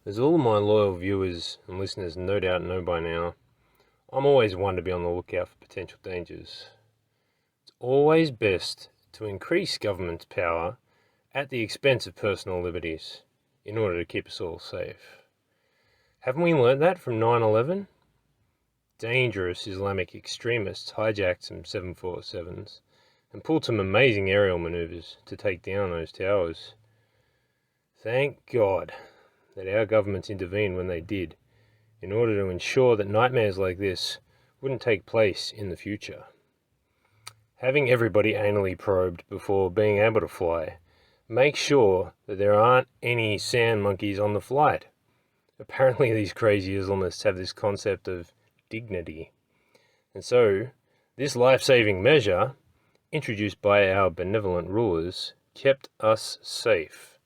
As all of my loyal viewers and listeners no doubt know by now, I'm always one to be on the lookout for potential dangers. It's always best to increase government's power at the expense of personal liberties in order to keep us all safe. Haven't we learnt that from 9/11? Dangerous Islamic extremists hijacked some 747s and pulled some amazing aerial maneuvers to take down those towers. Thank God that our governments intervened when they did, in order to ensure that nightmares like this wouldn't take place in the future. Having everybody anally probed before being able to fly makes sure that there aren't any sand monkeys on the flight. Apparently these crazy Islamists have this concept of dignity. And so, this life-saving measure, introduced by our benevolent rulers, kept us safe,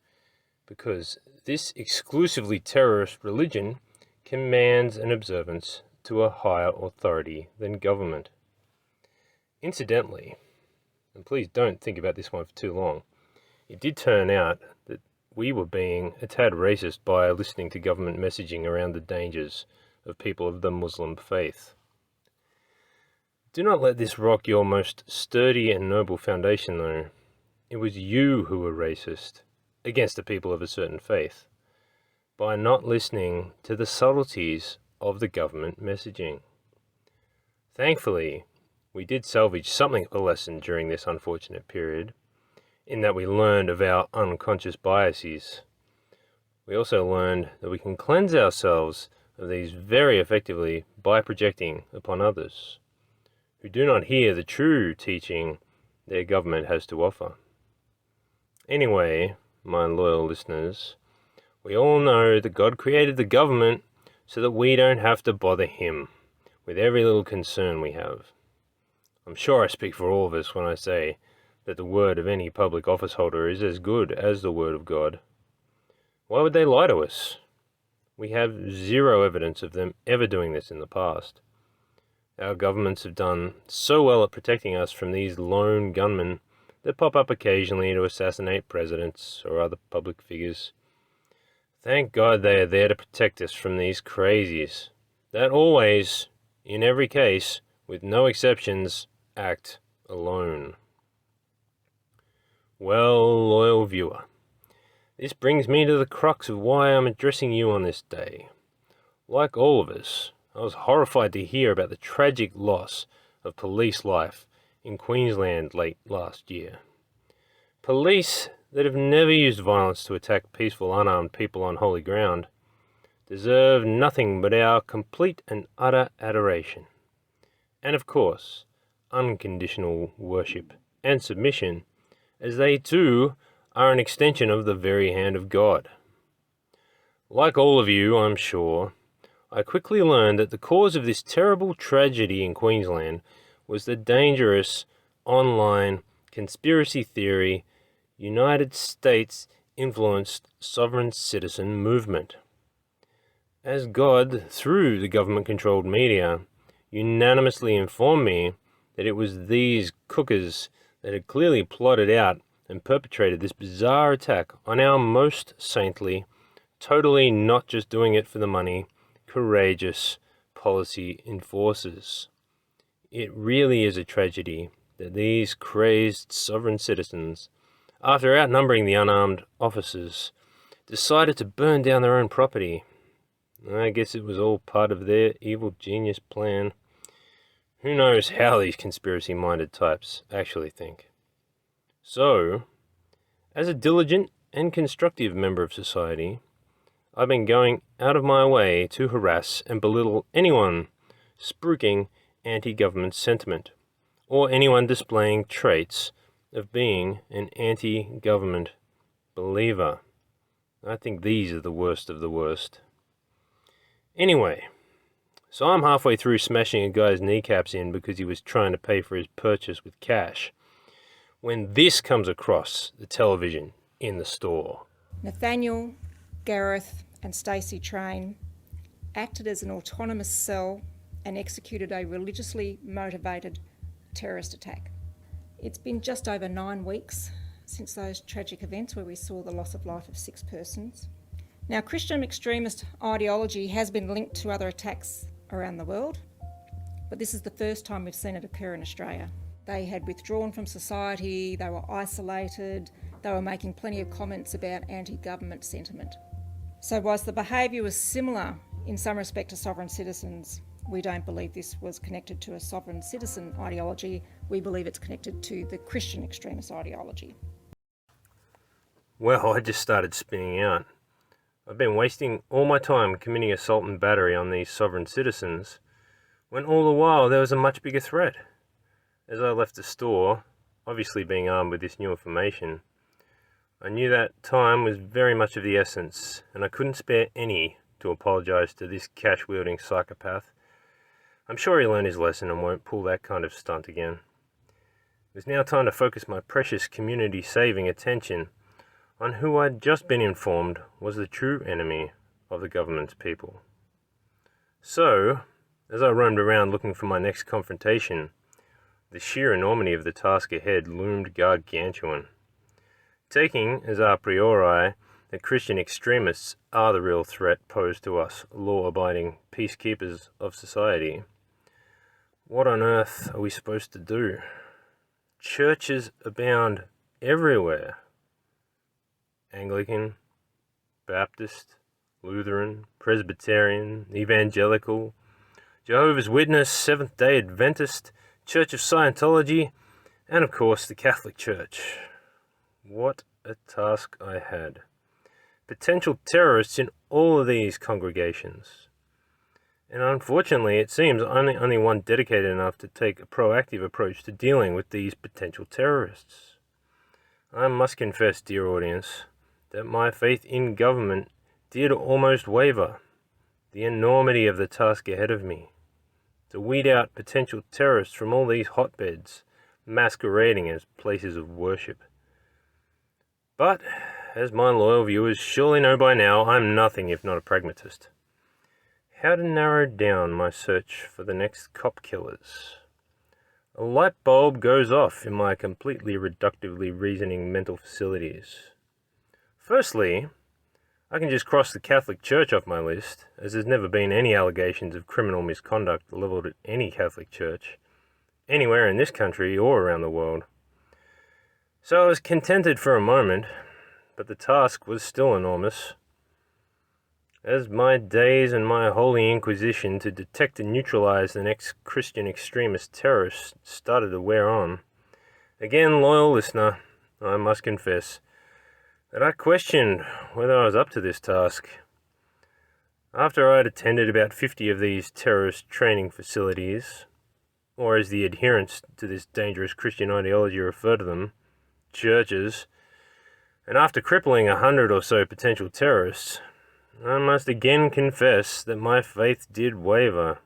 because this exclusively terrorist religion commands an observance to a higher authority than government. Incidentally, and please don't think about this one for too long, it did turn out that we were being a tad racist by listening to government messaging around the dangers of people of the Muslim faith. Do not let this rock your most sturdy and noble foundation, though. It was you who were racist against the people of a certain faith by not listening to the subtleties of the government messaging. Thankfully, we did salvage something of a lesson during this unfortunate period, in that we learned of our unconscious biases. We also learned that we can cleanse ourselves of these very effectively by projecting upon others, who do not hear the true teaching their government has to offer. Anyway, my loyal listeners, we all know that God created the government so that we don't have to bother him with every little concern we have. I'm sure I speak for all of us when I say that the word of any public office holder is as good as the word of God. Why would they lie to us? We have zero evidence of them ever doing this in the past. Our governments have done so well at protecting us from these lone gunmen that pop up occasionally to assassinate presidents or other public figures. Thank God they are there to protect us from these crazies that always, in every case, with no exceptions, act alone. Well, loyal viewer, this brings me to the crux of why I'm addressing you on this day. Like all of us, I was horrified to hear about the tragic loss of police life in Queensland late last year. Police that have never used violence to attack peaceful, unarmed people on holy ground deserve nothing but our complete and utter adoration. And of course, unconditional worship and submission, as they too are an extension of the very hand of God. Like all of you, I'm sure, I quickly learned that the cause of this terrible tragedy in Queensland was the dangerous online conspiracy theory United States influenced sovereign citizen movement. As God, through the government-controlled media, unanimously informed me that it was these cookers that had clearly plotted out and perpetrated this bizarre attack on our most saintly, totally not just doing it for the money, courageous policy enforcers. It really is a tragedy that these crazed sovereign citizens, after outnumbering the unarmed officers, decided to burn down their own property. I guess it was all part of their evil genius plan. Who knows how these conspiracy-minded types actually think. So, as a diligent and constructive member of society, I've been going out of my way to harass and belittle anyone spruiking anti-government sentiment, or anyone displaying traits of being an anti-government believer. I think these are the worst of the worst. Anyway, so I'm halfway through smashing a guy's kneecaps in because he was trying to pay for his purchase with cash, when this comes across the television in the store. Nathaniel, Gareth and Stacey Train acted as an autonomous cell and executed a religiously motivated terrorist attack. It's been just over 9 weeks since those tragic events where we saw the loss of life of 6 persons. Now, Christian extremist ideology has been linked to other attacks around the world, but this is the first time we've seen it occur in Australia. They had withdrawn from society, they were isolated, they were making plenty of comments about anti-government sentiment. So whilst the behaviour was similar in some respect to sovereign citizens, we don't believe this was connected to a sovereign citizen ideology. We believe it's connected to the Christian extremist ideology. Well, I just started spinning out. I've been wasting all my time committing assault and battery on these sovereign citizens, when all the while there was a much bigger threat. As I left the store, obviously being armed with this new information, I knew that time was very much of the essence, and I couldn't spare any to apologise to this cash-wielding psychopath. I'm sure he learned his lesson and won't pull that kind of stunt again. It was now time to focus my precious community-saving attention on who I'd just been informed was the true enemy of the government's people. So, as I roamed around looking for my next confrontation, the sheer enormity of the task ahead loomed gargantuan. Taking as a priori that Christian extremists are the real threat posed to us law-abiding peacekeepers of society, what on earth are we supposed to do? Churches abound everywhere. Anglican, Baptist, Lutheran, Presbyterian, Evangelical, Jehovah's Witness, Seventh-day Adventist, Church of Scientology, and of course the Catholic Church. What a task I had. Potential terrorists in all of these congregations. And unfortunately, it seems only one dedicated enough to take a proactive approach to dealing with these potential terrorists. I must confess, dear audience, that my faith in government did almost waver. The enormity of the task ahead of me, to weed out potential terrorists from all these hotbeds, masquerading as places of worship. But, as my loyal viewers surely know by now, I'm nothing if not a pragmatist. How to narrow down my search for the next cop killers? A light bulb goes off in my completely reductively reasoning mental facilities. Firstly, I can just cross the Catholic Church off my list, as there's never been any allegations of criminal misconduct levelled at any Catholic church, anywhere in this country or around the world. So I was contented for a moment, but the task was still enormous. As my days and my holy inquisition to detect and neutralize the next Christian extremist terrorist started to wear on, again, loyal listener, I must confess that I questioned whether I was up to this task. After I had attended about 50 of these terrorist training facilities, or as the adherents to this dangerous Christian ideology refer to them, churches, and after crippling 100 or so potential terrorists, I must again confess that my faith did waver.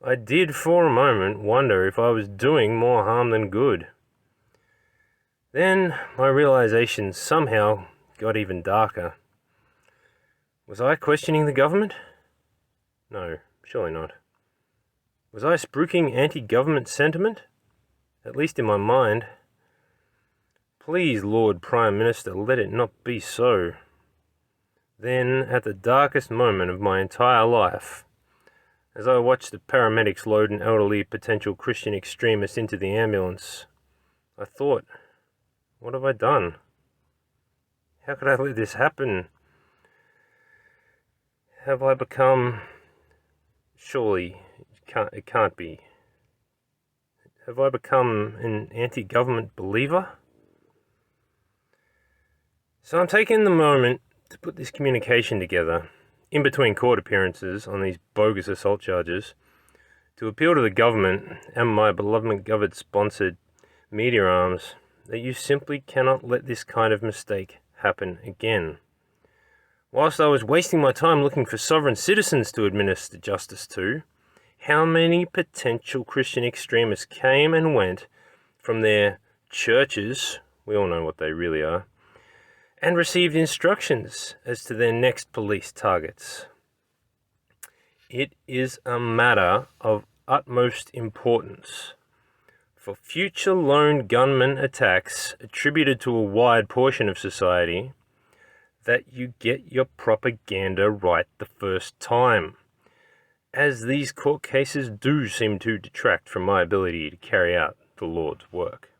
I did for a moment wonder if I was doing more harm than good. Then my realization somehow got even darker. Was I questioning the government? No, surely not. Was I spruiking anti-government sentiment? At least in my mind. Please, Lord Prime Minister, let it not be so. Then, at the darkest moment of my entire life, as I watched the paramedics load an elderly potential Christian extremist into the ambulance, I thought, what have I done? How could I let this happen? Have I become... Surely, it can't be. Have I become an anti-government believer? So I'm taking the moment to put this communication together, in between court appearances on these bogus assault charges, to appeal to the government and my beloved McGovern-sponsored media arms that you simply cannot let this kind of mistake happen again. Whilst I was wasting my time looking for sovereign citizens to administer justice to, how many potential Christian extremists came and went from their churches, we all know what they really are, and received instructions as to their next police targets. It is a matter of utmost importance for future lone gunman attacks attributed to a wide portion of society that you get your propaganda right the first time, as these court cases do seem to detract from my ability to carry out the Lord's work.